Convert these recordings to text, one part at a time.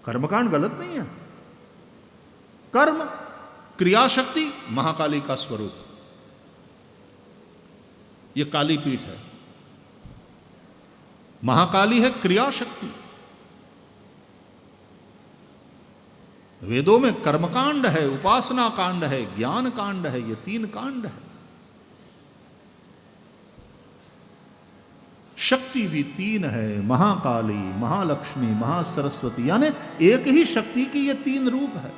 कर्मकांड गलत नहीं है। कर्म क्रिया शक्ति महाकाली का स्वरूप, ये काली पीठ है। महाकाली है क्रिया शक्ति। वेदों में कर्मकांड है, उपासना कांड है, ज्ञान कांड है, ये 3 कांड है। शक्ति भी 3 है, महाकाली, महालक्ष्मी, महासरस्वती, यानी एक ही शक्ति की ये 3 रूप है।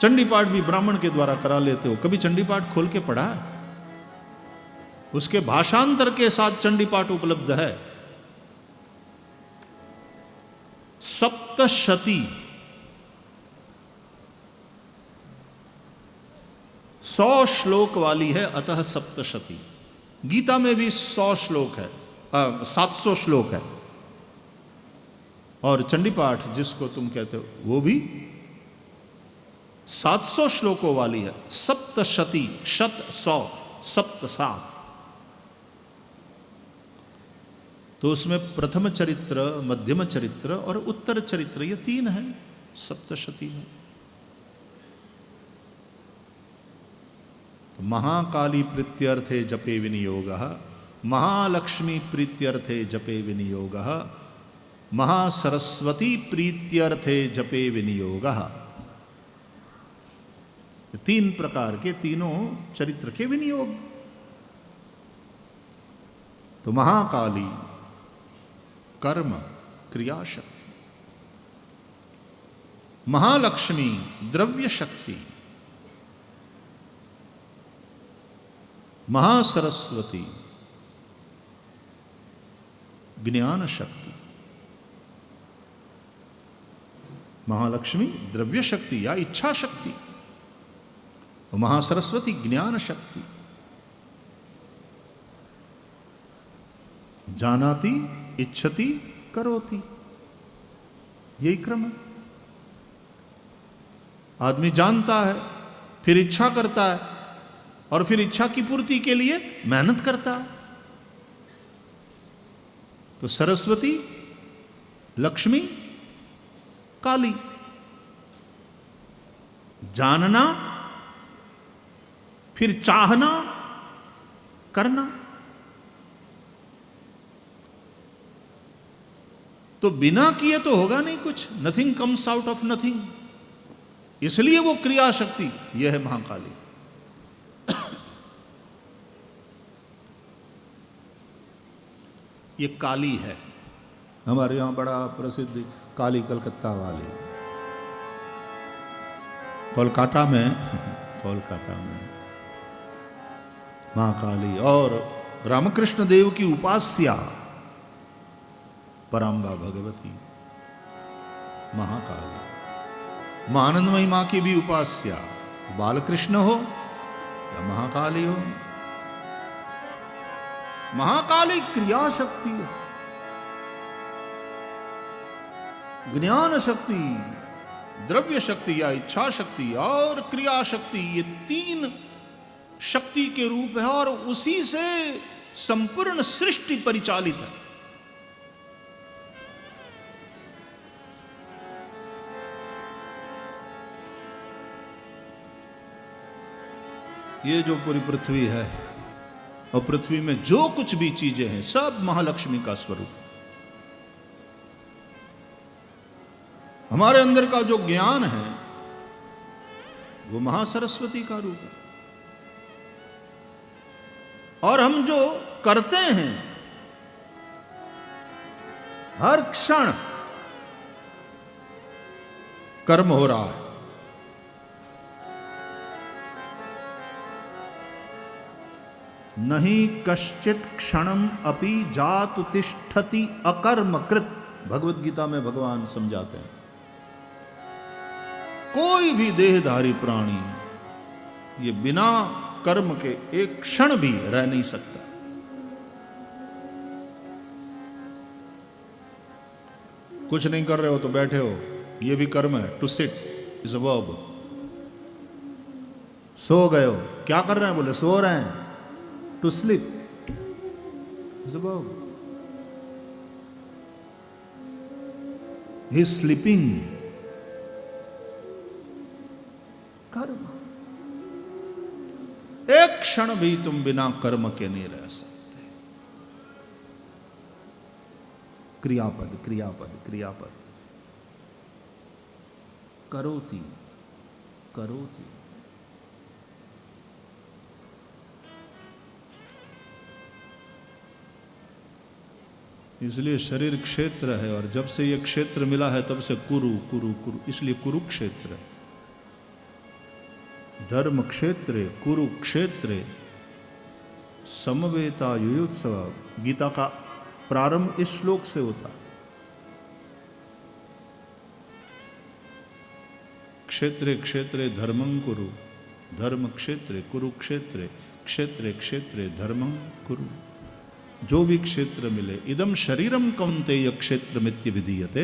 चंडी पाठ भी ब्राह्मण के द्वारा करा लेते हो, कभी चंडी पाठ खोल के पढ़ा है? उसके भाषांतर के साथ चंडी पाठ उपलब्ध है। सप्तशती, 100 श्लोक वाली है, अतः सप्तशती। गीता में भी 100 श्लोक है, 700 श्लोक है। और चंडी पाठ जिसको तुम कहते हो वो भी 700 श्लोकों वाली है। सप्तशती, शत 100, सप्त 7। तो उसमें प्रथम चरित्र, मध्यम चरित्र और उत्तर चरित्र, ये 3 है सप्तशती में। तो महाकाली प्रीत्यर्थे जपे विनियोगः, महालक्ष्मी प्रीत्यर्थे जपे विनियोगः, महासरस्वती प्रीत्यर्थे जपे विनियोगः। 3 प्रकार के, तीनों चरित्र के विनियोग। तो महाकाली कर्म क्रिया शक्ति, महालक्ष्मी द्रव्य शक्ति, महासरस्वती ज्ञान शक्ति। महालक्ष्मी द्रव्य शक्ति या इच्छा शक्ति, महासरस्वती ज्ञान शक्ति। जानाति इच्छति करोति, यही क्रम है। आदमी जानता है, फिर इच्छा करता है, और फिर इच्छा की पूर्ति के लिए मेहनत करता है। तो सरस्वती, लक्ष्मी, काली। जानना, फिर चाहना, करना। तो बिना किए तो होगा नहीं कुछ। Nothing comes out of nothing, इसलिए वो क्रिया शक्ति, यह है महाकाली। ये काली है। हमारे यहां बड़ा प्रसिद्ध काली कलकत्ता वाली, कोलकाता में महाकाली। और रामकृष्ण देव की उपास्या पराम्बा भगवती महाकाली। आनंदमयी मां की भी उपास्या, बालकृष्ण हो या महाकाली हो। महाकाली क्रिया शक्ति है, ज्ञान शक्ति, द्रव्य शक्ति या इच्छा शक्ति और क्रिया शक्ति, ये 3 शक्ति के रूप है। और उसी से संपूर्ण सृष्टि परिचालित है। ये जो पूरी पृथ्वी है और पृथ्वी में जो कुछ भी चीजें हैं, सब महालक्ष्मी का स्वरूप। हमारे अंदर का जो ज्ञान है वो महासरस्वती का रूप है। और हम जो करते हैं हर क्षण कर्म हो रहा है। नहीं कश्चित क्षणम अपि जातु तिष्ठति अकर्मकृत, भगवत गीता में भगवान समझाते हैं। कोई भी देहधारी प्राणी ये बिना कर्म के एक क्षण भी रह नहीं सकता। कुछ नहीं कर रहे हो तो बैठे हो, ये भी कर्म है। To sit is a verb. सो गए हो, क्या कर रहे हैं? बोले सो रहे हैं। To sleep is a verb. He sleeping. कर्म, एक क्षण भी तुम बिना कर्म के नहीं रह सकते। क्रियापद क्रियापद क्रियापद, करोति करोति। इसलिए शरीर क्षेत्र है, और जब से ये क्षेत्र मिला है तब से कुरु कुरु कुरु, इसलिए कुरुक्षेत्र है। धर्म क्षेत्रे कुरुक्षेत्रे समवेता युयुत्सव। गीता का प्रारंभ इस श्लोक से होता है। क्षेत्रे क्षेत्रे धर्मं कुरु, धर्म क्षेत्रे कुरुक्षेत्रे, क्षेत्रे क्षेत्रे धर्मं कुरु। जो भी क्षेत्र मिले, इदम शरीरम कौन्तेय क्षेत्र मित्य विधीयते,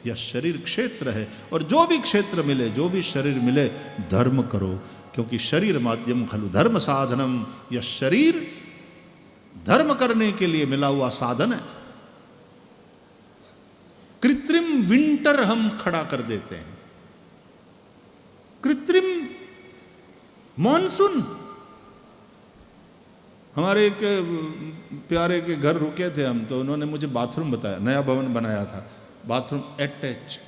यह शरीर क्षेत्र है, और जो भी क्षेत्र मिले, जो भी शरीर मिले, धर्म करो, क्योंकि शरीर माध्यम खलु धर्म साधनम। यह शरीर धर्म करने के लिए मिला हुआ साधन है। कृत्रिम विंटर हम खड़ा कर देते हैं, कृत्रिम मॉनसून। हमारे एक प्यारे के घर रुके थे हम, तो उन्होंने मुझे बाथरूम बताया, नया भवन बनाया था, बाथरूम अटैच।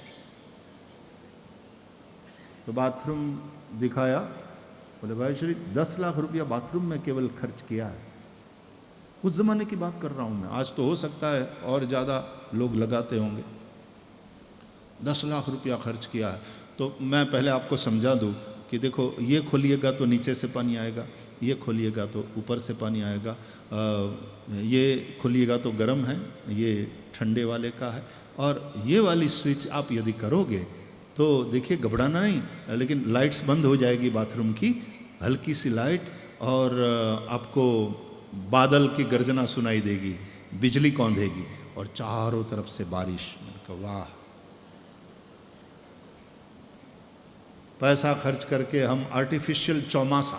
तो बाथरूम दिखाया, बोले भाई श्री 10 लाख रुपया बाथरूम में केवल खर्च किया है। उस जमाने की बात कर रहा हूं मैं, आज तो हो सकता है और ज़्यादा लोग लगाते होंगे। 10 लाख रुपया खर्च किया है। तो मैं पहले आपको समझा दूं कि देखो, ये खोलिएगा तो नीचे से पानी आएगा, ये खोलिएगा तो ऊपर से पानी आएगा, ये खोलिएगा तो गर्म है, ये ठंडे वाले का है, और ये वाली स्विच आप यदि करोगे तो देखिए घबराना नहीं, लेकिन लाइट्स बंद हो जाएगी बाथरूम की, हल्की सी लाइट, और आपको बादल की गर्जना सुनाई देगी, बिजली कौंधेगी, और चारों तरफ से बारिश। वाह, पैसा खर्च करके हम आर्टिफिशियल चौमासा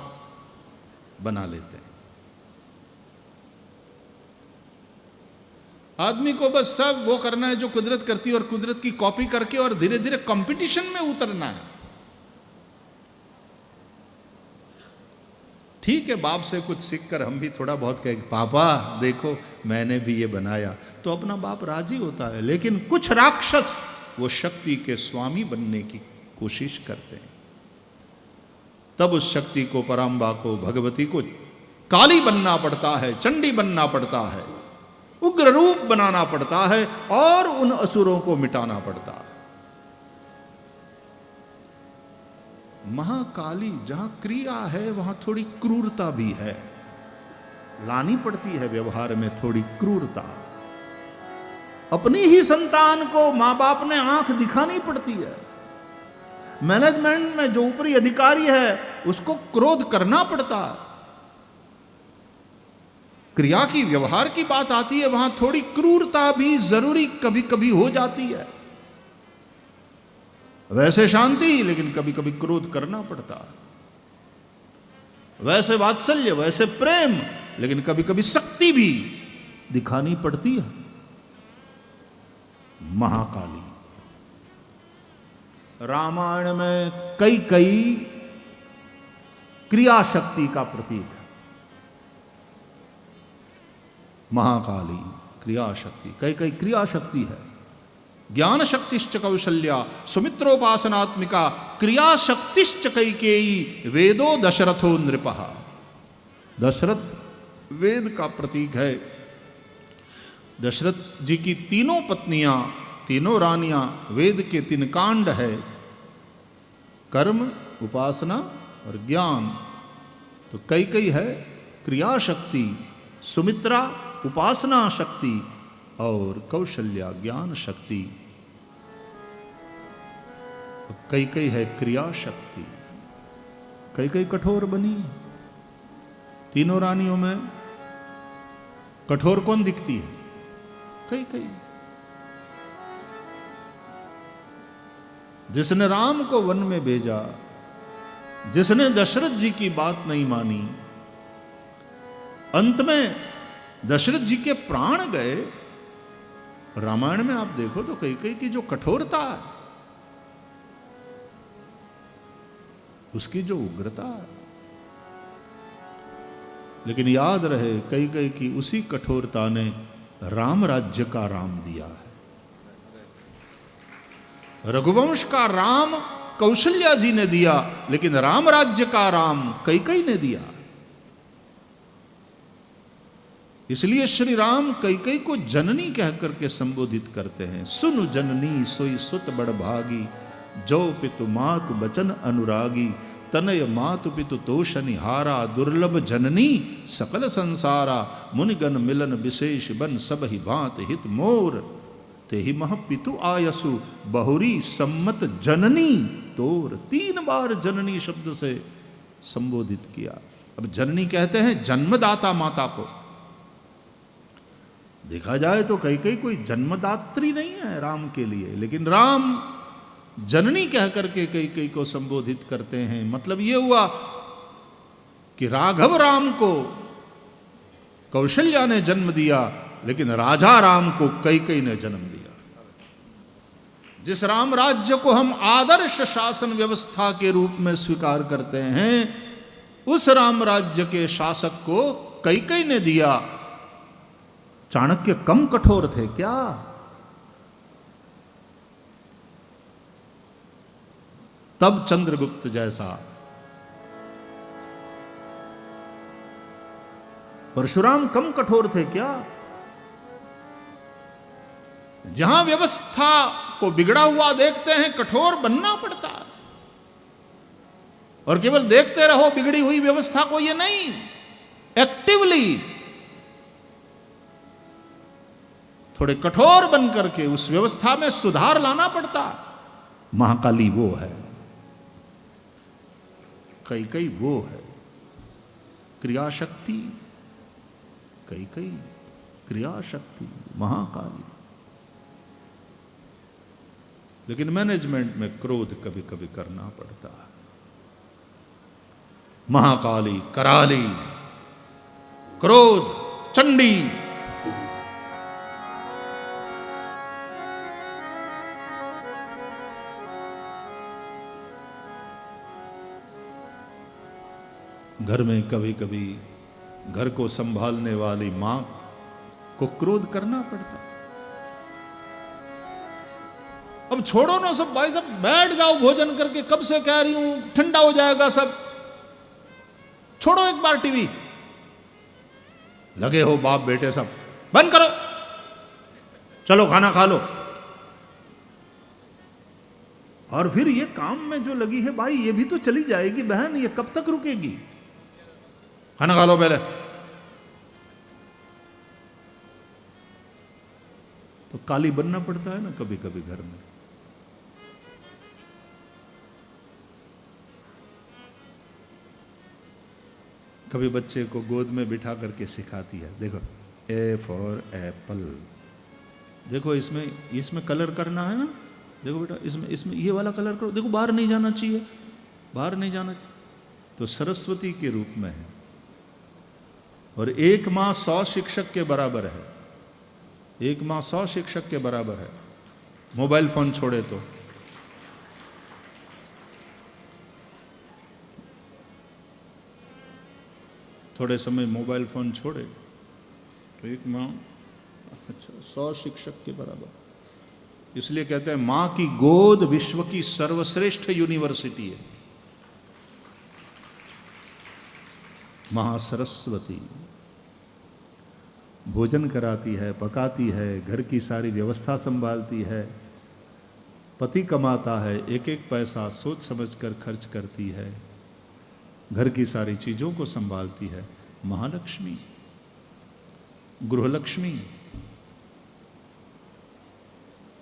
बना लेते हैं। आदमी को बस सब वो करना है जो कुदरत करती है, और कुदरत की कॉपी करके और धीरे धीरे कंपटीशन में उतरना है। ठीक है, बाप से कुछ सीखकर हम भी थोड़ा बहुत कहें, पापा देखो मैंने भी ये बनाया, तो अपना बाप राजी होता है। लेकिन कुछ राक्षस वो शक्ति के स्वामी बनने की कोशिश करते हैं, तब उस शक्ति को, पराम्बा को, भगवती को काली बनना पड़ता है, चंडी बनना पड़ता है, उग्र रूप बनाना पड़ता है, और उन असुरों को मिटाना पड़ता है। महाकाली जहां क्रिया है वहां थोड़ी क्रूरता भी है, लानी पड़ती है व्यवहार में थोड़ी क्रूरता। अपनी ही संतान को मां बाप ने आंख दिखानी पड़ती है। मैनेजमेंट में जो ऊपरी अधिकारी है उसको क्रोध करना पड़ता है। क्रिया की, व्यवहार की बात आती है, वहां थोड़ी क्रूरता भी जरूरी कभी कभी हो जाती है। वैसे शांति, लेकिन कभी कभी क्रोध करना पड़ता है। वैसे वात्सल्य, वैसे प्रेम, लेकिन कभी कभी शक्ति भी दिखानी पड़ती है। महाकाली रामायण में कई कई क्रिया शक्ति का प्रतीक है। महाकाली क्रिया शक्ति, कई कई क्रिया शक्ति है। ज्ञान शक्तिश्च कौशल्या सुमित्रोपासनात्मिका क्रिया शक्तिश्च कैकेयी वेदो दशरथो नृपः। दशरथ वेद का प्रतीक है। दशरथ जी की तीनों पत्नियां, तीनों रानियां वेद के 3 कांड है, कर्म, उपासना और ज्ञान। तो कई कई है क्रिया शक्ति, सुमित्रा उपासना शक्ति, और कौशल्या ज्ञान शक्ति। कई कई है क्रिया शक्ति। कई कई कठोर बनी। तीनों रानियों में कठोर कौन दिखती है? कई कई। जिसने राम को वन में भेजा, जिसने दशरथ जी की बात नहीं मानी, अंत में दशरथ जी के प्राण गए, रामायण में आप देखो तो कैकेयी की जो कठोरता है, उसकी जो उग्रता है, लेकिन याद रहे कैकेयी की उसी कठोरता ने राम राज्य का राम दिया है। रघुवंश का राम कौशल्या जी ने दिया, लेकिन राम राज्य का राम कैकेयी ने दिया। इसलिए श्री राम कैकेयी को जननी कह करके संबोधित करते हैं। सुनु जननी सोई सुत बड़ भागी, जो पितु मातु बचन अनुरागी, तनय मातु पितु तोष निहारा, दुर्लभ जननी सकल संसारा, मुनिगण मिलन विशेष बन सब ही भांत हित मोर, ते ही मह पितु आयसु बहुरी सम्मत जननी तोर। 3 बार जननी शब्द से संबोधित किया। अब जननी कहते हैं जन्मदाता माता को। देखा जाए तो कैकेयी कोई जन्मदात्री नहीं है राम के लिए, लेकिन राम जननी कह करके कैकेयी को संबोधित करते हैं। मतलब ये हुआ कि राघव राम को कौशल्या ने जन्म दिया, लेकिन राजा राम को कैकेयी ने जन्म दिया। जिस राम राज्य को हम आदर्श शासन व्यवस्था के रूप में स्वीकार करते हैं, उस राम राज्य के शासक को कैकेयी ने दिया। चाणक्य कम कठोर थे क्या? तब चंद्रगुप्त जैसा, परशुराम कम कठोर थे क्या? जहां व्यवस्था को बिगड़ा हुआ देखते हैं, कठोर बनना पड़ता है। और केवल देखते रहो बिगड़ी हुई व्यवस्था को, ये नहीं, एक्टिवली थोड़े कठोर बन करके उस व्यवस्था में सुधार लाना पड़ता। महाकाली वो है, कैकेयी वो है, क्रियाशक्ति कैकेयी, क्रियाशक्ति महाकाली। लेकिन मैनेजमेंट में क्रोध कभी कभी करना पड़ता है। महाकाली, कराली, क्रोध, चंडी, घर में कभी कभी घर को संभालने वाली मां को क्रोध करना पड़ता। अब छोड़ो ना सब भाई, सब बैठ जाओ भोजन करके, कब से कह रही हूं ठंडा हो जाएगा सब, छोड़ो एक बार टीवी। लगे हो बाप बेटे सब, बंद करो, चलो खाना खा लो। और फिर ये काम में जो लगी है भाई, ये भी तो चली जाएगी बहन, ये कब तक रुकेगी? खाना खा लो पहले। तो काली बनना पड़ता है ना कभी कभी घर में। कभी बच्चे को गोद में बिठा करके सिखाती है, देखो ए फॉर एप्पल, देखो इसमें कलर करना है ना, देखो बेटा इसमें ये वाला कलर करो, देखो बाहर नहीं जाना चाहिए, बाहर नहीं जाना चाहिए। तो सरस्वती के रूप में है। और एक माँ 100 शिक्षक के बराबर है, एक माँ 100 शिक्षक के बराबर है। मोबाइल फोन छोड़े तो थोड़े समय मोबाइल फोन छोड़े तो एक माँ 100 शिक्षक के बराबर। इसलिए कहते हैं माँ की गोद विश्व की सर्वश्रेष्ठ यूनिवर्सिटी है। महासरस्वती भोजन कराती है, पकाती है, घर की सारी व्यवस्था संभालती है, पति कमाता है, एक एक पैसा सोच समझकर खर्च करती है, घर की सारी चीज़ों को संभालती है। महालक्ष्मी, गृहलक्ष्मी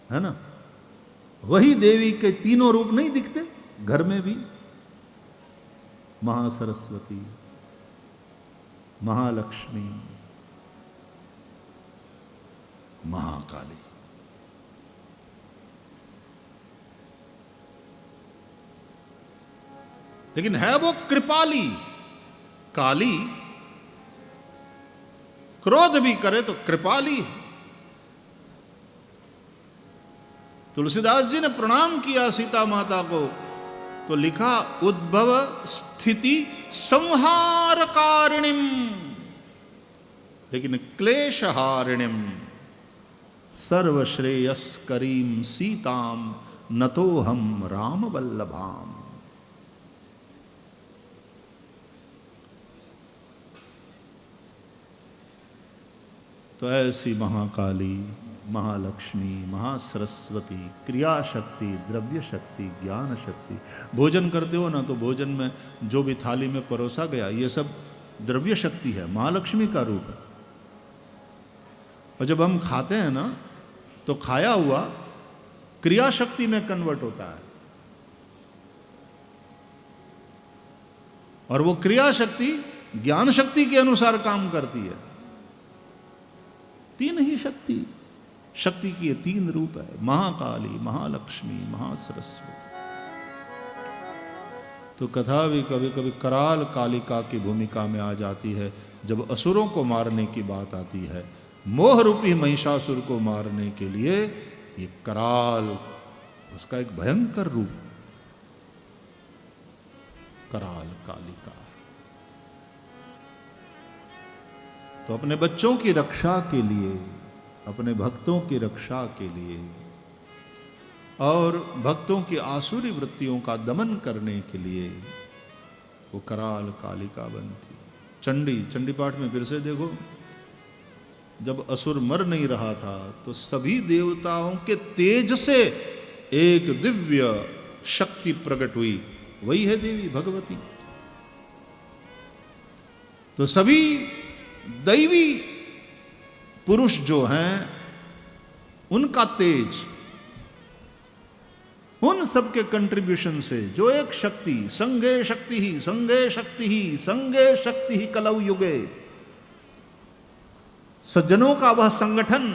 है ना। वही देवी के तीनों रूप नहीं दिखते घर में भी? महासरस्वती, महालक्ष्मी, महाकाली। लेकिन है वो कृपाली। काली क्रोध भी करे तो कृपाली है। तुलसीदास जी ने प्रणाम किया सीता माता को तो लिखा उद्भव स्थिति संहार कारिणीम, लेकिन क्लेश हारिणीम सर्वश्रेयस्करीम सीताम नतो हम राम वल्लभाम। तो ऐसी महाकाली, महालक्ष्मी, महासरस्वती, क्रिया शक्ति, द्रव्य शक्ति, ज्ञान शक्ति, भोजन करते हो ना तो भोजन में जो भी थाली में परोसा गया ये सब द्रव्य शक्ति है, महालक्ष्मी का रूप है। और जब हम खाते हैं ना तो खाया हुआ क्रिया शक्ति में कन्वर्ट होता है, और वो क्रिया शक्ति ज्ञान शक्ति के अनुसार काम करती है। तीन ही शक्ति, शक्ति की ये तीन रूप है, महाकाली, महालक्ष्मी, महासरस्वती। तो कथा भी कभी कभी कराल कालिका की भूमिका में आ जाती है। जब असुरों को मारने की बात आती है, मोह रूपी महिषासुर को मारने के लिए, ये कराल उसका एक भयंकर रूप, कराल कालिका। तो अपने बच्चों की रक्षा के लिए, अपने भक्तों की रक्षा के लिए और भक्तों की आसुरी वृत्तियों का दमन करने के लिए वो कराल कालिका बनती। चंडी पाठ में फिर से देखो, जब असुर मर नहीं रहा था तो सभी देवताओं के तेज से एक दिव्य शक्ति प्रकट हुई, वही है देवी भगवती। तो सभी दैवी पुरुष जो हैं उनका तेज, उन सबके कंट्रीब्यूशन से जो एक शक्ति, संगे शक्ति ही संगे शक्ति ही संगे शक्ति ही कलौ युगे, सज्जनों का वह संगठन,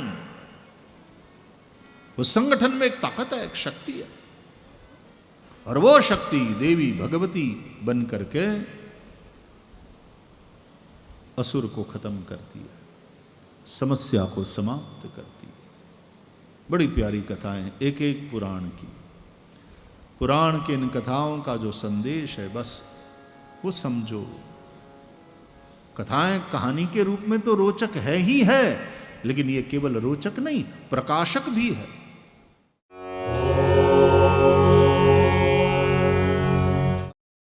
उस संगठन में एक ताकत है, एक शक्ति है, और वो शक्ति देवी भगवती बन करके असुर को खत्म करती है, समस्या को समाप्त करती है। बड़ी प्यारी कथाएं एक एक पुराण की। पुराण के इन कथाओं का जो संदेश है बस वो समझो। कथाएं कहानी के रूप में तो रोचक है ही है, लेकिन ये केवल रोचक नहीं, प्रकाशक भी है।